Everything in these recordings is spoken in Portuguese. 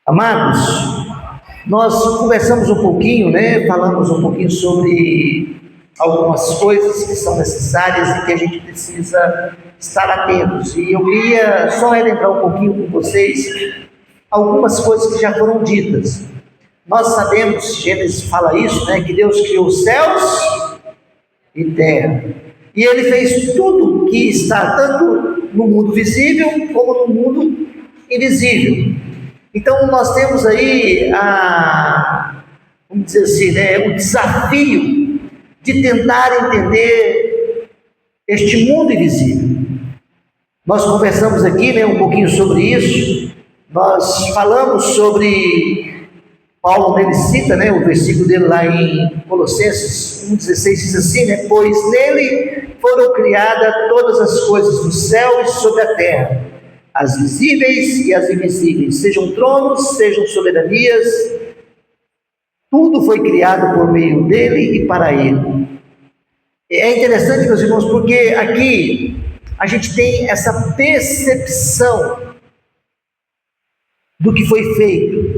Amados, nós conversamos um pouquinho, falamos um pouquinho sobre algumas coisas que são necessárias e que a gente precisa estar atentos. E eu queria só relembrar um pouquinho com vocês algumas coisas que já foram ditas. Nós sabemos, Gênesis fala isso, que Deus criou os céus e terra. E Ele fez tudo que está tanto no mundo visível como no mundo invisível. Então nós temos aí vamos dizer assim, o desafio de tentar entender este mundo invisível. Nós conversamos aqui, um pouquinho sobre isso. Nós falamos sobre Paulo, ele cita, o versículo dele lá em Colossenses 1,16 diz assim, pois nele foram criadas todas as coisas no céu e sobre a terra, as visíveis e as invisíveis, sejam tronos, sejam soberanias, tudo foi criado por meio dele e para ele. É interessante, meus irmãos, porque aqui a gente tem essa percepção do que foi feito.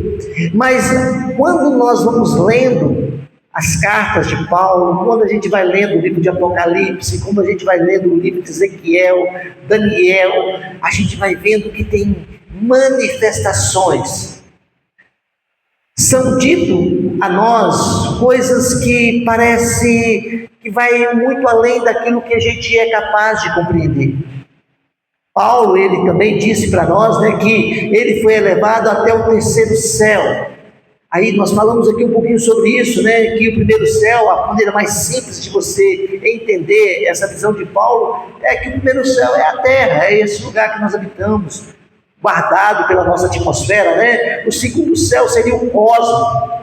Mas quando nós vamos lendo as cartas de Paulo, quando a gente vai lendo o livro de Apocalipse, quando a gente vai lendo o livro de Ezequiel, Daniel, a gente vai vendo que tem manifestações. São dito a nós coisas que parece que vai muito além daquilo que a gente é capaz de compreender. Paulo, ele também disse para nós, que ele foi elevado até o terceiro céu. Aí nós falamos aqui um pouquinho sobre isso, que o primeiro céu, a maneira mais simples de você entender essa visão de Paulo, é que o primeiro céu é a terra, é esse lugar que nós habitamos, guardado pela nossa atmosfera, O segundo céu seria o cosmos,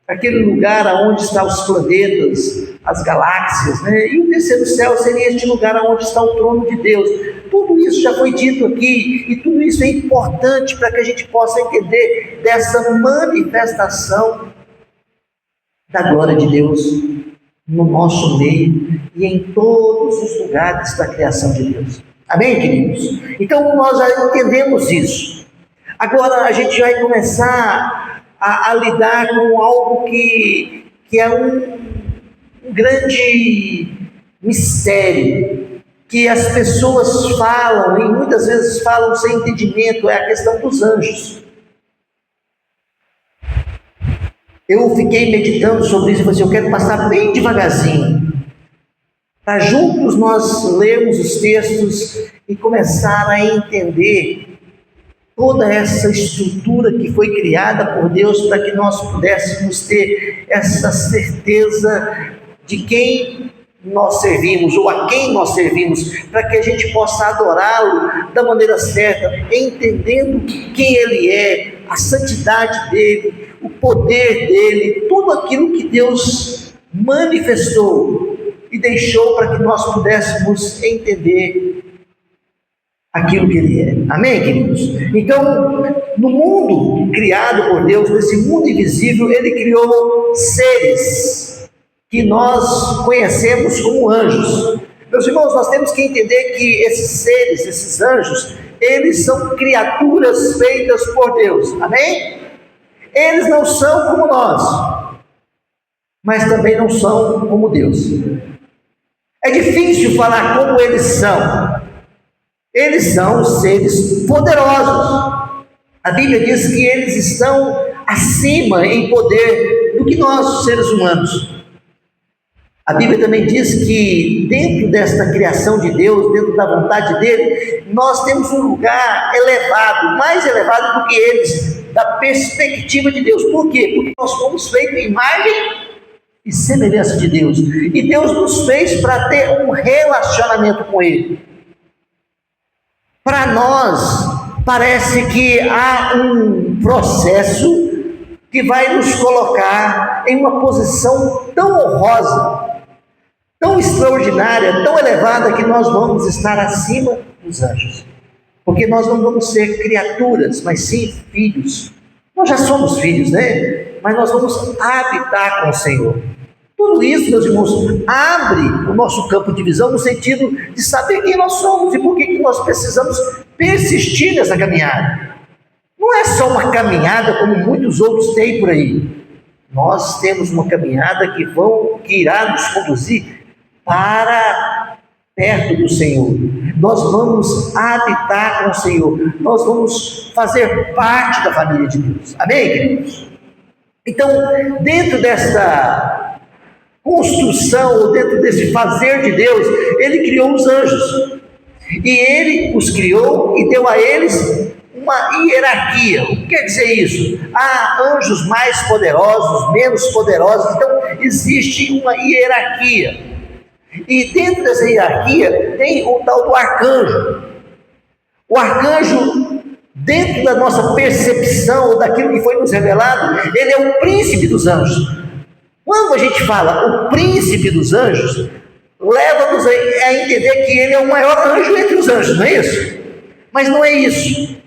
aquele lugar onde estão os planetas, as galáxias, E o terceiro céu seria este lugar onde está o trono de Deus. Tudo isso já foi dito aqui, e tudo isso é importante para que a gente possa entender dessa manifestação da glória de Deus no nosso meio e em todos os lugares da criação de Deus. Amém, queridos? Então nós já entendemos isso. Agora a gente vai começar a lidar com algo que é um grande mistério, que as pessoas falam, e muitas vezes falam sem entendimento, é a questão dos anjos. Eu fiquei meditando sobre isso e falei assim, eu quero passar bem devagarzinho, para juntos nós lermos os textos e começar a entender toda essa estrutura que foi criada por Deus para que nós pudéssemos ter essa certeza de quem nós servimos, ou a quem nós servimos, para que a gente possa adorá-lo da maneira certa, entendendo quem Ele é, a santidade dEle, o poder dEle, tudo aquilo que Deus manifestou e deixou para que nós pudéssemos entender aquilo que Ele é. Amém, queridos? Então, no mundo criado por Deus, nesse mundo invisível, Ele criou seres que nós conhecemos como anjos. Meus irmãos, nós temos que entender que esses seres, esses anjos, eles são criaturas feitas por Deus, amém? Eles não são como nós, mas também não são como Deus. É difícil falar como eles são. Eles são seres poderosos. A Bíblia diz que eles estão acima em poder do que nós, seres humanos. A Bíblia também diz que dentro desta criação de Deus, dentro da vontade dele, nós temos um lugar elevado, mais elevado do que eles, da perspectiva de Deus. Por quê? Porque nós fomos feitos em imagem e semelhança de Deus. E Deus nos fez para ter um relacionamento com Ele. Para nós, parece que há um processo que vai nos colocar em uma posição tão honrosa, tão extraordinária, tão elevada, que nós vamos estar acima dos anjos. Porque nós não vamos ser criaturas, mas sim filhos. Nós já somos filhos, mas nós vamos habitar com o Senhor. Tudo isso, meus irmãos, abre o nosso campo de visão no sentido de saber quem nós somos e por que nós precisamos persistir nessa caminhada. Não é só uma caminhada como muitos outros têm por aí. Nós temos uma caminhada que irá nos conduzir para perto do Senhor. Nós vamos habitar com o Senhor. Nós vamos fazer parte da família de Deus. Amém, queridos? Então, dentro desta construção, dentro desse fazer de Deus, Ele criou os anjos. E Ele os criou e deu a eles uma hierarquia. O que quer dizer isso? Há anjos mais poderosos, menos poderosos. Então, existe uma hierarquia. E dentro dessa hierarquia tem o tal do arcanjo. O arcanjo, dentro da nossa percepção, daquilo que foi nos revelado, ele é o príncipe dos anjos. Quando a gente fala o príncipe dos anjos, leva-nos a entender que ele é o maior anjo entre os anjos, não é isso? Mas não é isso.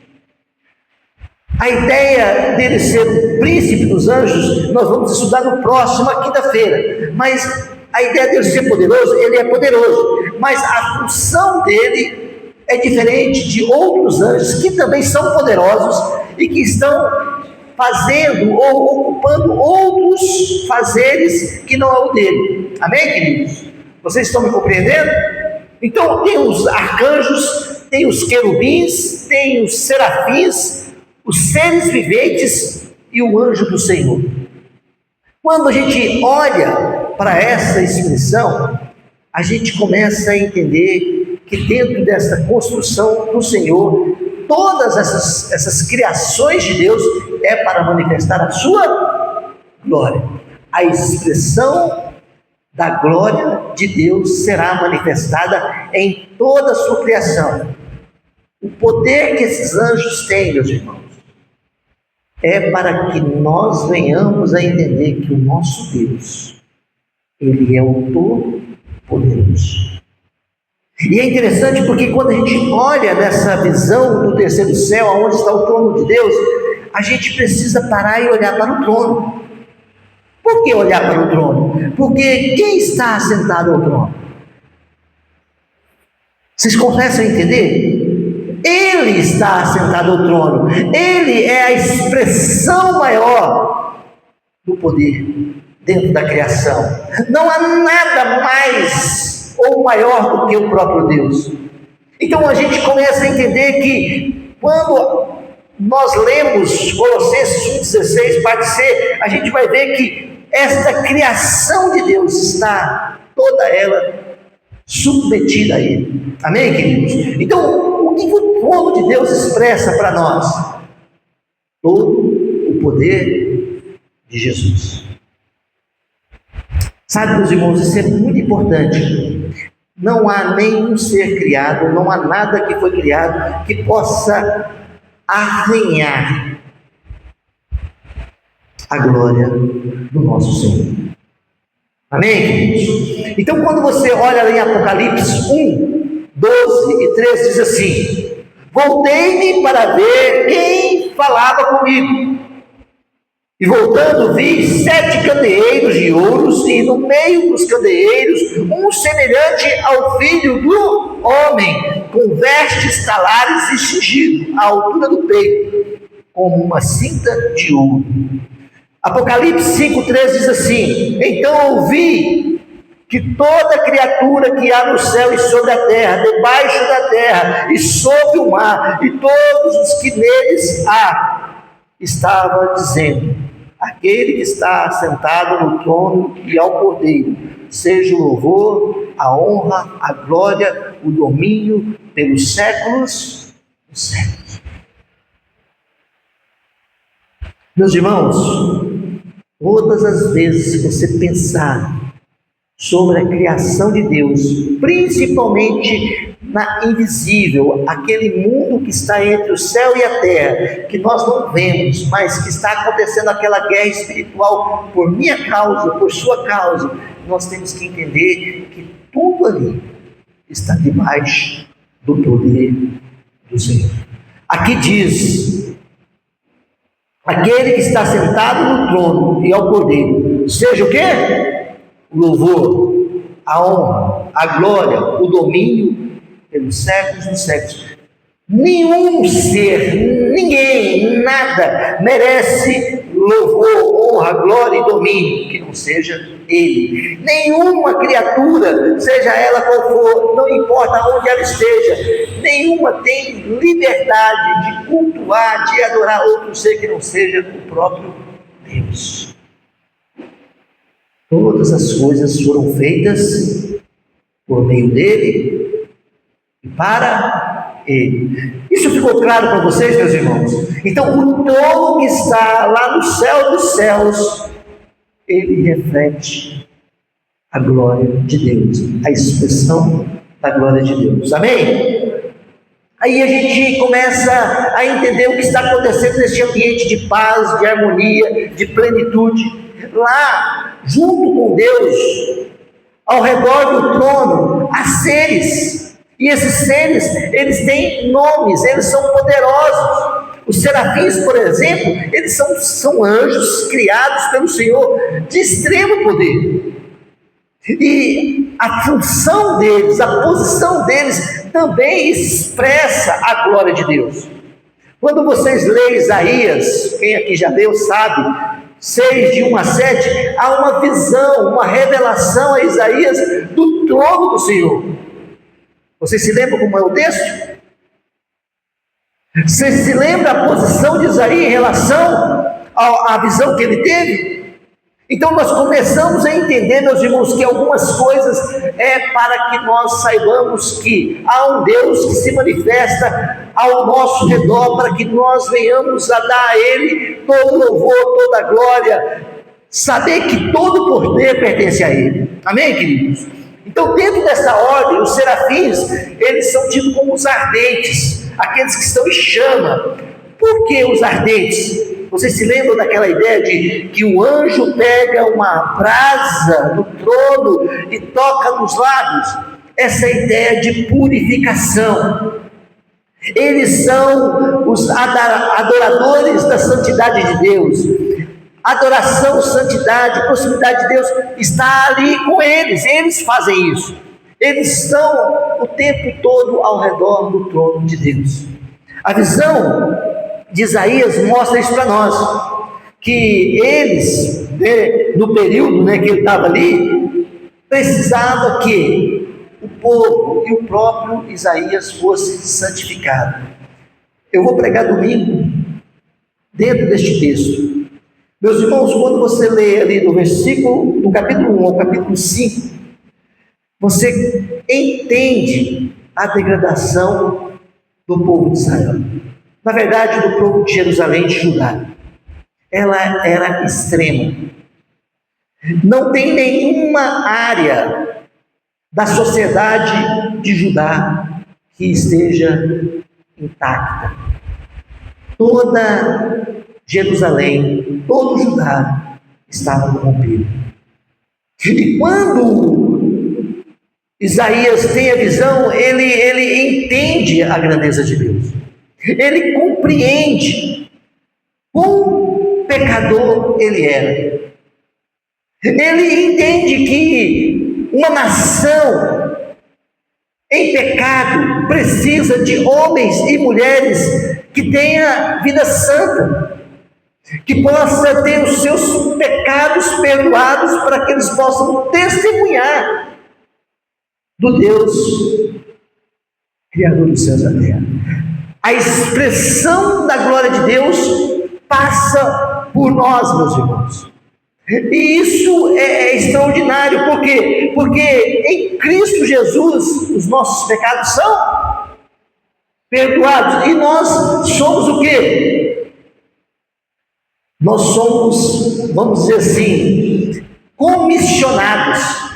A ideia dele ser o príncipe dos anjos, nós vamos estudar no próximo quinta-feira. Mas a ideia dele ser poderoso, ele é poderoso. Mas a função dele é diferente de outros anjos que também são poderosos e que estão fazendo ou ocupando outros fazeres que não é o dele. Amém, queridos? Vocês estão me compreendendo? Então, tem os arcanjos, tem os querubins, tem os serafins, os seres viventes e o anjo do Senhor. Quando a gente olha para essa expressão, a gente começa a entender que dentro desta construção do Senhor, todas essas criações de Deus é para manifestar a sua glória. A expressão da glória de Deus será manifestada em toda a sua criação. O poder que esses anjos têm, meus irmãos, é para que nós venhamos a entender que o nosso Deus, Ele é o Todo-Poderoso. E é interessante porque quando a gente olha nessa visão do terceiro céu, onde está o trono de Deus, a gente precisa parar e olhar para o trono. Por que olhar para o trono? Porque quem está sentado ao trono? Vocês começam a entender? Ele está sentado ao trono. Ele é a expressão maior do poder dentro da criação. Não há nada mais ou maior do que o próprio Deus. Então a gente começa a entender que quando nós lemos Colossenses 1,16, parte C, a gente vai ver que esta criação de Deus está toda ela submetida a Ele. Amém, queridos? Então, o que o trono de Deus expressa para nós? Todo o poder de Jesus. Sabe, meus irmãos, isso é muito importante. Não há nenhum ser criado, não há nada que foi criado que possa arranhar a glória do nosso Senhor. Amém, queridos? Então, quando você olha em Apocalipse 1, 12 e 13, diz assim: voltei-me para ver quem falava comigo. E voltando, vi 7 candeeiros de ouros, e no meio dos candeeiros, um semelhante ao Filho do Homem, com vestes talares e cingido à altura do peito, como uma cinta de ouro. Apocalipse 5,13 diz assim: então ouvi que toda criatura que há no céu e sobre a terra, debaixo da terra e sobre o mar, e todos os que neles há, estava dizendo: aquele que está sentado no trono e ao Cordeiro, seja o louvor, a honra, a glória, o domínio pelos séculos dos séculos. Meus irmãos, todas as vezes que você pensar sobre a criação de Deus, principalmente na invisível, aquele mundo que está entre o céu e a terra, que nós não vemos, mas que está acontecendo aquela guerra espiritual por minha causa, por sua causa, nós temos que entender que tudo ali está debaixo do poder do Senhor. Aqui diz: aquele que está sentado no trono e ao Cordeiro, seja o quê? O louvor, a honra, a glória, o domínio pelos séculos dos séculos. Nenhum ser, ninguém, nada merece louvor, honra, glória e domínio que não seja Ele. Nenhuma criatura, seja ela qual for, não importa onde ela esteja, nenhuma tem liberdade de cultuar, de adorar outro ser que não seja o próprio Deus. Todas as coisas foram feitas por meio dele e para ele. Isso ficou claro para vocês, meus irmãos? Então, o trono que está lá no céu dos céus, ele reflete a glória de Deus, a expressão da glória de Deus. Amém? Aí a gente começa a entender o que está acontecendo neste ambiente de paz, de harmonia, de plenitude. Lá, junto com Deus, ao redor do trono, há seres. E esses seres, eles têm nomes, eles são poderosos. Os serafins, por exemplo, eles são anjos criados pelo Senhor de extremo poder. E a função deles, a posição deles também expressa a glória de Deus. Quando vocês leem Isaías, quem aqui já leu sabe, 6, de 1 a 7, há uma visão, uma revelação a Isaías do trono do Senhor. Vocês se lembram como é o texto? Vocês se lembram a posição de Isaías em relação à visão que ele teve? Então nós começamos a entender, meus irmãos, que algumas coisas é para que nós saibamos que há um Deus que se manifesta ao nosso redor, para que nós venhamos a dar a Ele todo louvor, toda glória, saber que todo poder pertence a Ele. Amém, queridos? Então, dentro dessa ordem, os serafins, eles são tidos como os ardentes, aqueles que estão em chama. Por que os ardentes? Vocês se lembram daquela ideia de que o anjo pega uma brasa do trono e toca nos lábios? Essa ideia de purificação. Eles são os adoradores da santidade de Deus. Adoração, santidade, proximidade de Deus está ali com eles. Eles fazem isso. Eles estão o tempo todo ao redor do trono de Deus. A visão de Isaías mostra isso para nós, que eles, no período que ele estava ali, precisava que o povo e o próprio Isaías fosse santificado. Eu vou pregar domingo dentro deste texto. Meus irmãos, quando você lê ali do capítulo 1 ao capítulo 5, você entende a degradação do povo de Israel. Na verdade, do povo de Jerusalém, de Judá. Ela era extrema. Não tem nenhuma área da sociedade de Judá que esteja intacta. Toda Jerusalém, todo Judá estava corrompido. E quando Isaías tem a visão, ele entende a grandeza de Deus. Ele compreende quão pecador ele era. Ele entende que uma nação em pecado precisa de homens e mulheres que tenha vida santa, que possa ter os seus pecados perdoados, para que eles possam testemunhar do Deus Criador dos céus e da terra. A expressão da glória de Deus passa por nós, meus irmãos. E isso é extraordinário. Por quê? Porque em Cristo Jesus os nossos pecados são perdoados. E nós somos o quê? Nós somos, vamos dizer assim, comissionados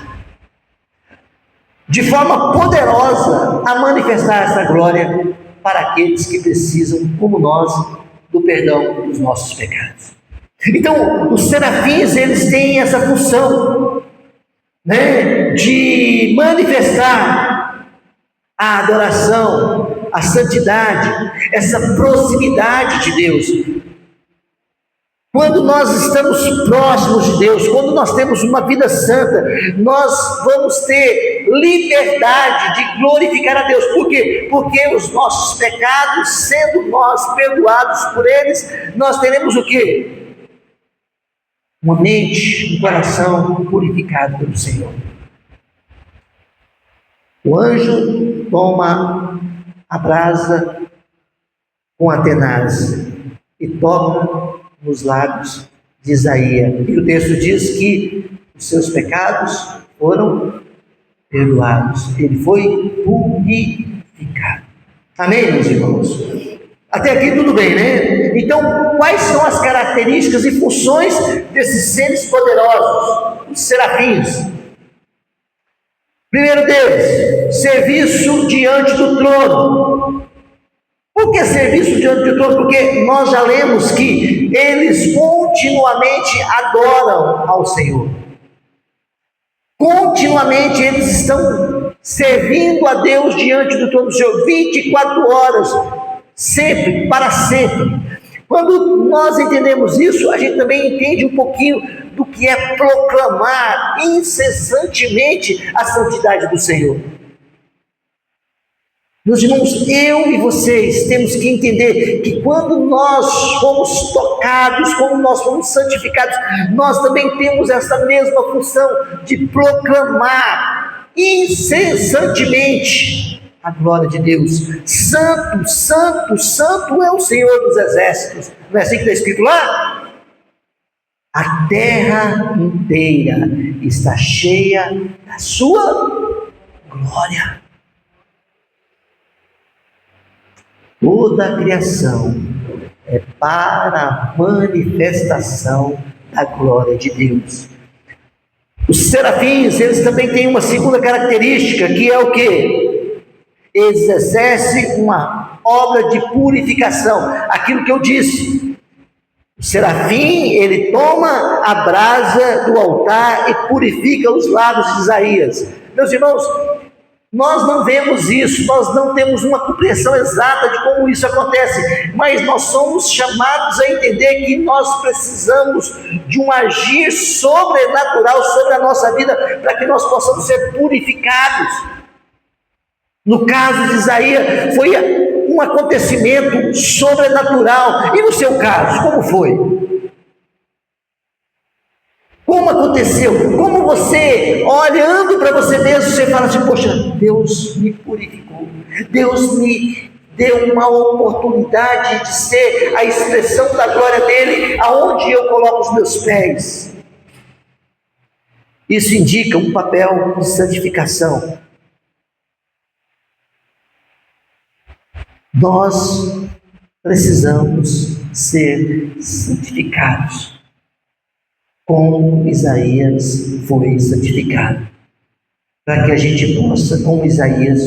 de forma poderosa a manifestar essa glória para aqueles que precisam, como nós, do perdão dos nossos pecados. Então, os serafins, eles têm essa função, de manifestar a adoração, a santidade, essa proximidade de Deus. Quando nós estamos próximos de Deus, quando nós temos uma vida santa, nós vamos ter liberdade de glorificar a Deus. Por quê? Porque os nossos pecados, sendo nós perdoados por eles, nós teremos o quê? Uma mente, um coração purificado pelo Senhor. O anjo toma a brasa com a tenaz e toca nos lábios de Isaías. E o texto diz que os seus pecados foram perdoados. Ele foi purificado. Amém, meus irmãos? Até aqui tudo bem, né? Então, quais são as características e funções desses seres poderosos, os serafins? Primeiro deles, serviço diante do trono. Por que serviço diante do trono? Porque nós já lemos que eles continuamente adoram ao Senhor. Continuamente eles estão servindo a Deus diante do trono do Senhor, 24 horas, sempre, para sempre. Quando nós entendemos isso, a gente também entende um pouquinho do que é proclamar incessantemente a santidade do Senhor. Meus irmãos, eu e vocês temos que entender que quando nós fomos tocados, quando nós fomos santificados, nós também temos essa mesma função de proclamar incessantemente a glória de Deus. Santo, santo, santo é o Senhor dos exércitos. Não é assim que está escrito lá? A terra inteira está cheia da sua glória. Toda a criação é para a manifestação da glória de Deus. Os serafins, eles também têm uma segunda característica, que é o quê? Eles exercem uma obra de purificação. Aquilo que eu disse. O serafim, ele toma a brasa do altar e purifica os lábios de Isaías. Meus irmãos, nós não vemos isso, nós não temos uma compreensão exata de como isso acontece, mas nós somos chamados a entender que nós precisamos de um agir sobrenatural sobre a nossa vida, para que nós possamos ser purificados. No caso de Isaías, foi um acontecimento sobrenatural. E no seu caso, como foi? Como aconteceu? Como você, olhando para você mesmo, você fala assim: poxa, Deus me purificou, Deus me deu uma oportunidade de ser a expressão da glória dele, aonde eu coloco os meus pés. Isso indica um papel de santificação. Nós precisamos ser santificados, como Isaías foi santificado, para que a gente possa, como Isaías,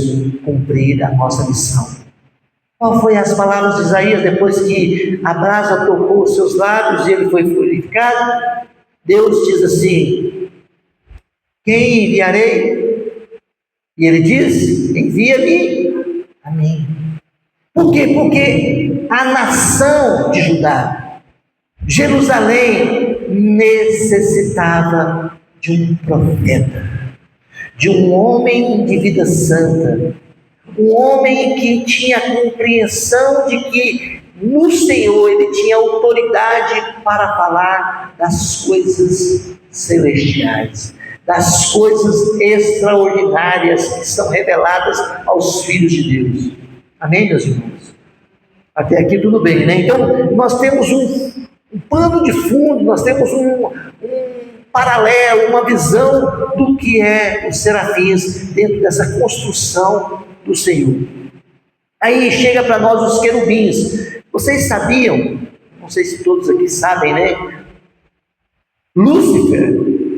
cumprir a nossa missão. Qual foi as palavras de Isaías depois que a brasa tocou os seus lábios e ele foi purificado? Deus diz assim: quem enviarei? E ele diz: envia-me a mim. Por quê? Porque a nação de Judá, Jerusalém, necessitava de um profeta, de um homem de vida santa, um homem que tinha a compreensão de que no Senhor ele tinha autoridade para falar das coisas celestiais, das coisas extraordinárias que são reveladas aos filhos de Deus. Amém, meus irmãos? Até aqui tudo bem, né? Então, nós temos um pano de fundo, nós temos um paralelo, uma visão do que é os serafins dentro dessa construção do Senhor. Aí chega para nós os querubins. Vocês sabiam, não sei se todos aqui sabem, né? Lúcifer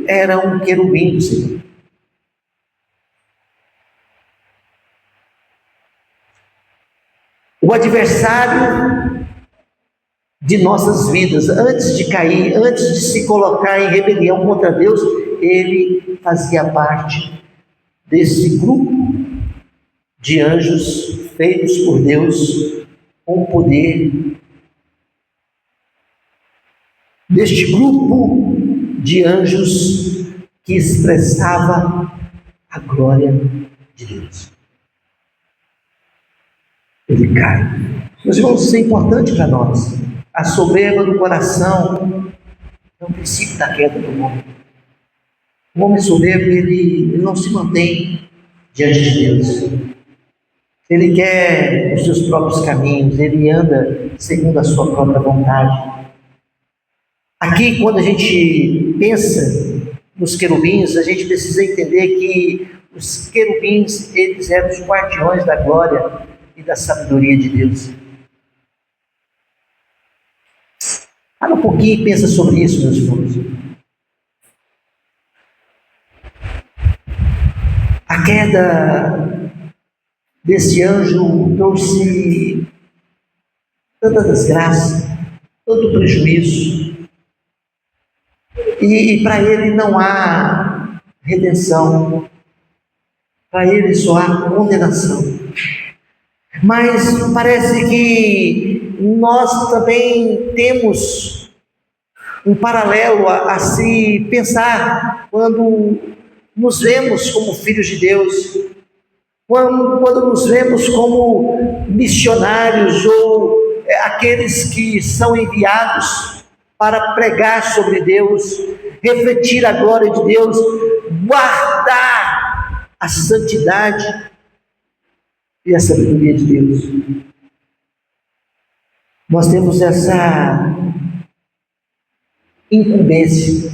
era um querubim do Senhor. O adversário de nossas vidas, antes de cair, antes de se colocar em rebelião contra Deus, ele fazia parte desse grupo de anjos feitos por Deus com poder deste grupo de anjos que expressava a glória de Deus. Ele cai. Meus irmãos, isso é importante para nós. A soberba do coração é o princípio da queda do homem. O homem soberbo, ele não se mantém diante de Deus. Ele quer os seus próprios caminhos, ele anda segundo a sua própria vontade. Aqui, quando a gente pensa nos querubins, a gente precisa entender que os querubins, eles eram os guardiões da glória e da sabedoria de Deus. Para um pouquinho e pensa sobre isso, meus irmãos. A queda desse anjo trouxe tanta desgraça, tanto prejuízo, e para ele não há redenção, para ele só há condenação. Mas parece que nós também temos um paralelo a se pensar quando nos vemos como filhos de Deus, quando nos vemos como missionários ou aqueles que são enviados para pregar sobre Deus, refletir a glória de Deus, guardar a santidade e a sabedoria de Deus. Nós temos essa incumbência.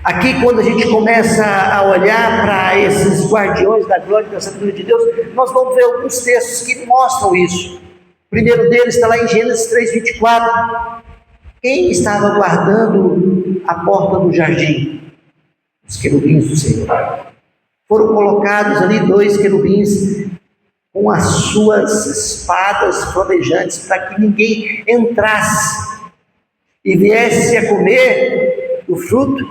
Aqui, quando a gente começa a olhar para esses guardiões da glória e da sabedoria de Deus, nós vamos ver alguns textos que mostram isso. O primeiro deles está lá em Gênesis 3:24. Quem estava guardando a porta do jardim? Os querubins do Senhor. Foram colocados ali 2 querubins com as suas espadas flamejantes para que ninguém entrasse e viesse a comer o fruto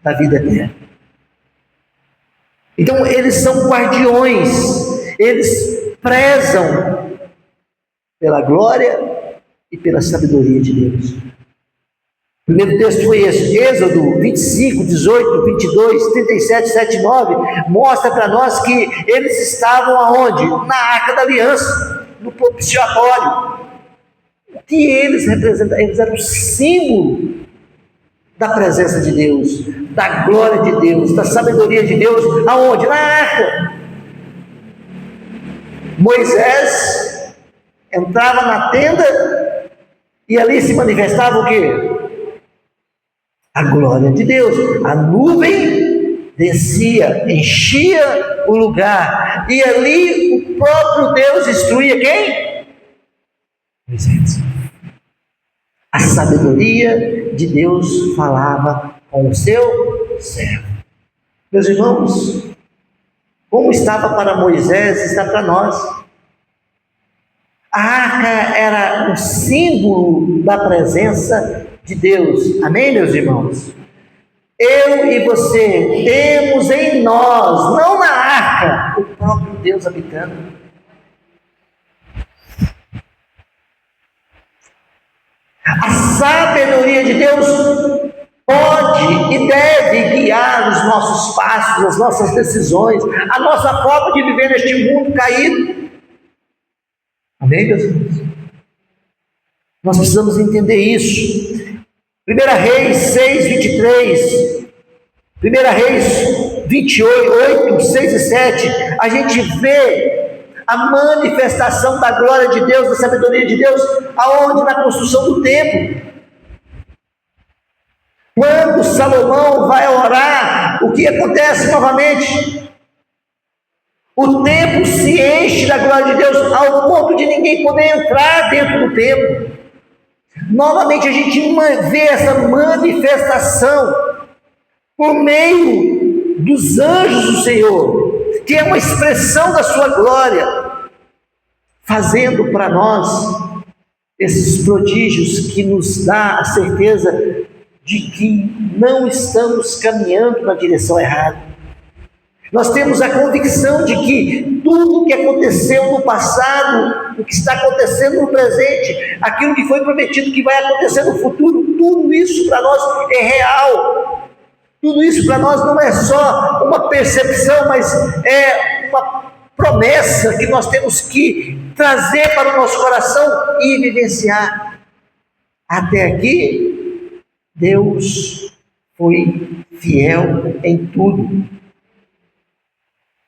da vida eterna. Então eles são guardiões, eles prezam pela glória e pela sabedoria de Deus. O primeiro texto foi esse, Êxodo 25, 18, 22, 37, 7 e 9, mostra para nós que eles estavam aonde? Na Arca da Aliança, no propiciatório. O que eles representavam? Eles eram o símbolo da presença de Deus, da glória de Deus, da sabedoria de Deus, aonde? Na arca. Moisés entrava na tenda e ali se manifestava o quê? A glória de Deus. A nuvem descia, enchia o lugar, e ali o próprio Deus instruía quem? Moisés. A sabedoria de Deus falava com o seu servo. Meus irmãos, como estava para Moisés, está para nós. A arca era um símbolo da presença de Deus. Amém, meus irmãos? Eu e você temos em nós, não na arca, o próprio Deus habitando. A sabedoria de Deus pode e deve guiar os nossos passos, as nossas decisões, a nossa forma de viver neste mundo caído. Amém, meus irmãos? Nós precisamos entender isso. 1 Reis 6, 23, 1 Reis 28, 6 e 7, a gente vê a manifestação da glória de Deus, da sabedoria de Deus, aonde? Na construção do templo. Quando Salomão vai orar, o que acontece novamente? O templo se enche da glória de Deus, ao ponto de ninguém poder entrar dentro do templo. Novamente a gente vê essa manifestação por meio dos anjos do Senhor, que é uma expressão da sua glória, fazendo para nós esses prodígios que nos dá a certeza de que não estamos caminhando na direção errada. Nós temos a convicção de que tudo o que aconteceu no passado, o que está acontecendo no presente, aquilo que foi prometido que vai acontecer no futuro, tudo isso para nós é real. Tudo isso para nós não é só uma percepção, mas é uma promessa que nós temos que trazer para o nosso coração e vivenciar. Até aqui, Deus foi fiel em tudo.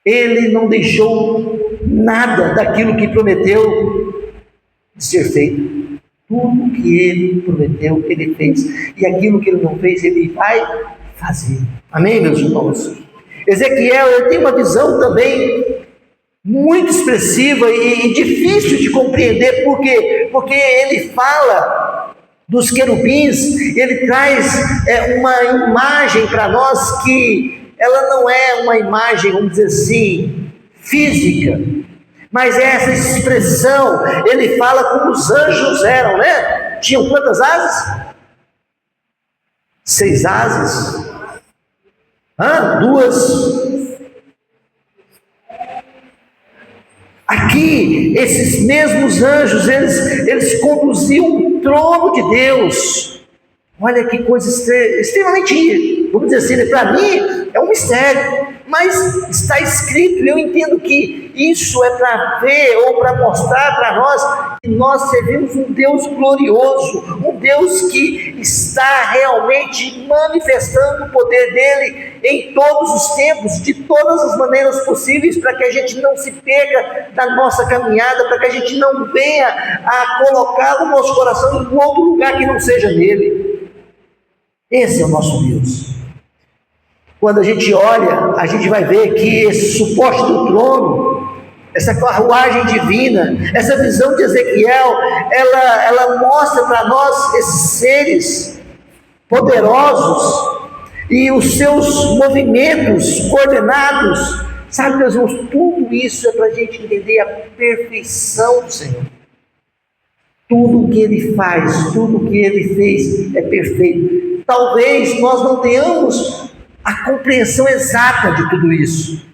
Ele não deixou nada daquilo que prometeu de ser feito. Tudo que Ele prometeu, Ele fez. E aquilo que Ele não fez, Ele vai fazer. Amém, meus irmãos? Ezequiel, ele tem uma visão também muito expressiva e difícil de compreender. Por quê? Porque ele fala dos querubins, ele traz uma imagem para nós que ela não é uma imagem, vamos dizer assim, física, mas é essa expressão. Ele fala como os anjos eram, né? Tinham quantas asas? 6 asas. 2. Aqui, esses mesmos anjos, eles conduziam o trono de Deus. Olha que coisa extremamente, vamos dizer assim, para mim é um mistério, mas está escrito, e eu entendo que isso é para ver ou para mostrar para nós que nós servimos um Deus glorioso, um Deus que está realmente manifestando o poder dele em todos os tempos, de todas as maneiras possíveis, para que a gente não se perca da nossa caminhada, para que a gente não venha a colocar o nosso coração em outro lugar que não seja nele. Esse é o nosso Deus. Quando a gente olha, a gente vai ver que esse suporte do trono, essa carruagem divina, essa visão de Ezequiel, ela mostra para nós esses seres poderosos e os seus movimentos coordenados. Sabe, meus irmãos, tudo isso é para a gente entender a perfeição do Senhor. Tudo o que Ele faz, tudo o que Ele fez é perfeito. Talvez nós não tenhamos a compreensão exata de tudo isso.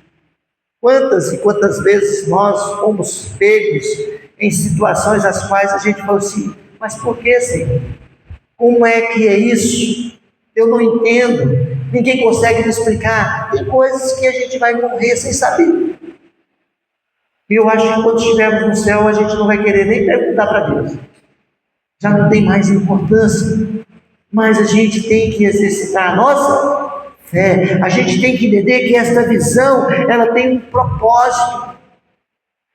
Quantas e quantas vezes nós fomos pegos em situações as quais a gente falou assim: mas por que, Senhor? Como é que é isso? Eu não entendo, ninguém consegue me explicar. Tem coisas que a gente vai morrer sem saber. E eu acho que quando estivermos no céu, a gente não vai querer nem perguntar para Deus. Já não tem mais importância. Mas a gente tem que exercitar a nossa fé. A gente tem que entender que esta visão, ela tem um propósito.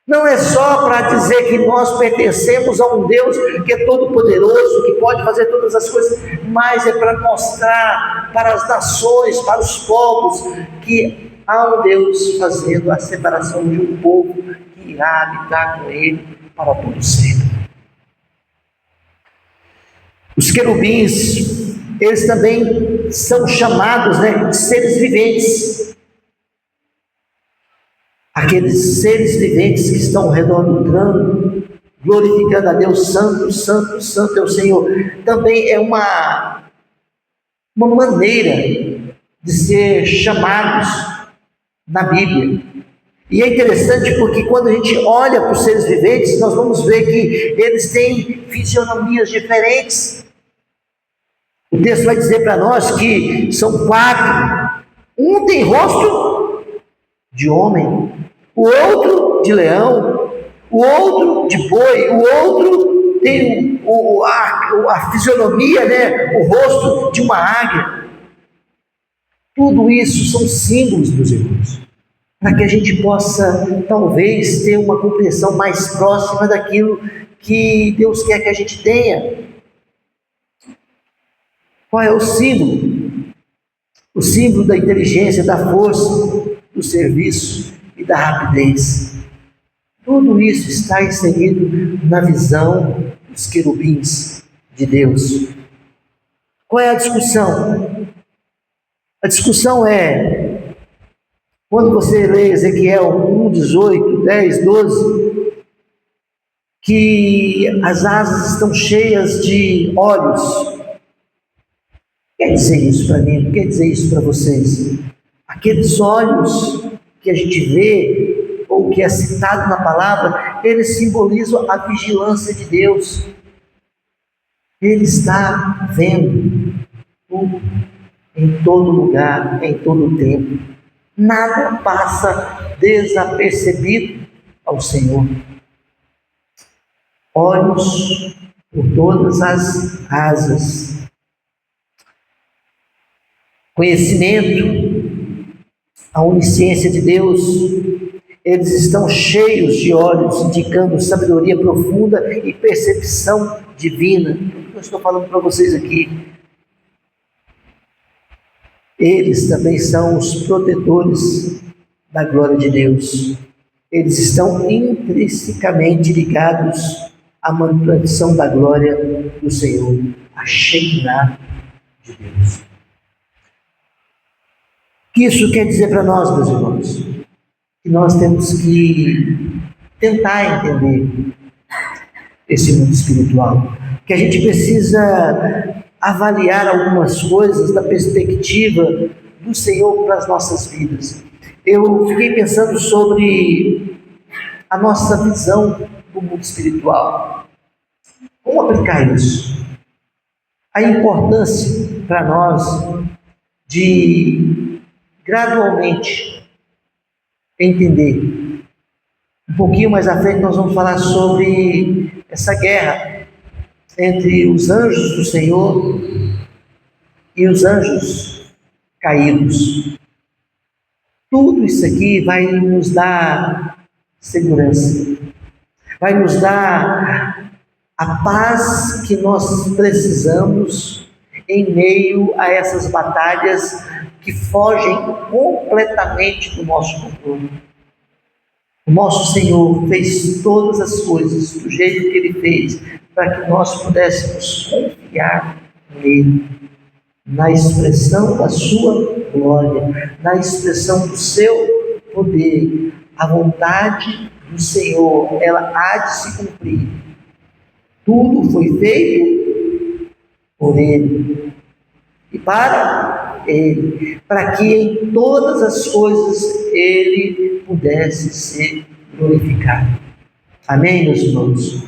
Não é só para dizer que nós pertencemos a um Deus que é todo poderoso, que pode fazer todas as coisas, mas é para mostrar para as nações, para os povos, que há um Deus fazendo a separação de um povo que irá habitar com Ele para todo sempre. Os querubins, eles também são chamados, de seres viventes. Aqueles seres viventes que estão ao redor do trono, glorificando a Deus, santo, santo, santo é o Senhor. Também é uma maneira de ser chamados na Bíblia. E é interessante porque quando a gente olha para os seres viventes, nós vamos ver que eles têm fisionomias diferentes. O texto vai dizer para nós que são 4. Um tem rosto de homem, o outro de leão, o outro de boi, o outro tem a fisionomia, o rosto de uma águia. Tudo isso são símbolos, meus irmãos, para que a gente possa, talvez, ter uma compreensão mais próxima daquilo que Deus quer que a gente tenha. Qual é o símbolo? O símbolo da inteligência, da força, do serviço e da rapidez. Tudo isso está inserido na visão dos querubins de Deus. Qual é a discussão? A discussão é, quando você lê Ezequiel 1, 18, 10, 12, que as asas estão cheias de olhos. Quer dizer isso para mim? Quer dizer isso para vocês? Aqueles olhos que a gente vê, ou que é citado na palavra, ele simboliza a vigilância de Deus. Ele está vendo tudo, em todo lugar, em todo tempo. Nada passa desapercebido ao Senhor. Olhos por todas as rasas. Conhecimento, a onisciência de Deus, eles estão cheios de olhos, indicando sabedoria profunda e percepção divina. Eu estou falando para vocês aqui. Eles também são os protetores da glória de Deus. Eles estão intrinsecamente ligados à manutenção da glória do Senhor, a Shekinah de Deus. O que isso quer dizer para nós, meus irmãos? Que nós temos que tentar entender esse mundo espiritual, que a gente precisa avaliar algumas coisas da perspectiva do Senhor para as nossas vidas. Eu fiquei pensando sobre a nossa visão do mundo espiritual. Como aplicar isso? A importância para nós de gradualmente entender. Um pouquinho mais à frente nós vamos falar sobre essa guerra entre os anjos do Senhor e os anjos caídos. Tudo isso aqui vai nos dar segurança, vai nos dar a paz que nós precisamos em meio a essas batalhas que fogem completamente do nosso controle. O nosso Senhor fez todas as coisas do jeito que Ele fez, para que nós pudéssemos confiar nele, na expressão da sua glória, na expressão do seu poder. A vontade do Senhor, ela há de se cumprir. Tudo foi feito por Ele e para Ele, para que em todas as coisas Ele pudesse ser glorificado. Amém, meus irmãos?